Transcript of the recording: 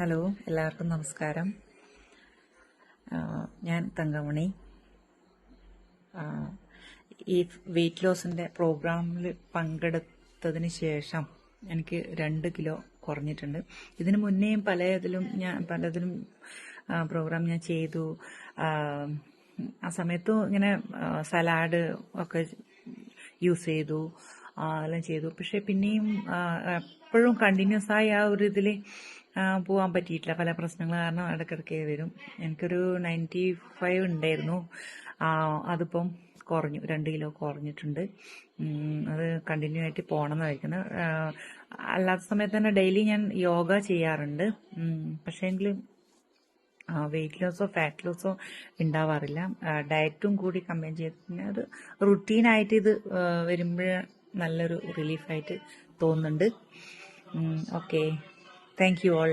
Hello, എല്ലാവർക്കും നമസ്കാരം. ഞാൻ തങ്കമണി. ഈ വെയിറ്റ് ലോസിന്റെ പ്രോഗ്രാമിൽ പങ്കെടുത്തതിന് ശേഷം എനിക്ക് 2 കിലോ കുറഞ്ഞിട്ടുണ്ട്. ഇതിനു മുന്നേയും പലതിലും പ്രോഗ്രാം ഞാൻ ചെയ്തു. ആ സമയത്തും ഇങ്ങനെ സലാഡ് ഒക്കെ യൂസ് ചെയ്തു, എല്ലാം ചെയ്തു. പക്ഷെ പിന്നെയും എപ്പോഴും കണ്ടിന്യൂസ് ആയി ആ ഒരു ഇതിൽ പോകാൻ പറ്റിയിട്ടില്ല. പല പ്രശ്നങ്ങൾ കാരണം ഇടയ്ക്കിടയ്ക്ക് വരും. എനിക്കൊരു 95 ഉണ്ടായിരുന്നു. അതിപ്പം കുറഞ്ഞു, 2 കിലോ കുറഞ്ഞിട്ടുണ്ട്. അത് കണ്ടിന്യൂ ആയിട്ട് പോകണമെന്നായിരിക്കുന്നത്. അല്ലാത്ത സമയത്ത് തന്നെ ഡെയിലി ഞാൻ യോഗ ചെയ്യാറുണ്ട്. പക്ഷേങ്കിൽ വെയിറ്റ് ലോസോ ഫാറ്റ് ലോസോ ഉണ്ടാവാറില്ല. ഡയറ്റും കൂടി കമ്പൈൻ ചെയ്ത് അത് റുട്ടീനായിട്ട് ഇത് വരുമ്പോൾ നല്ലൊരു റിലീഫായിട്ട് തോന്നുന്നുണ്ട്. Okay, thank you all.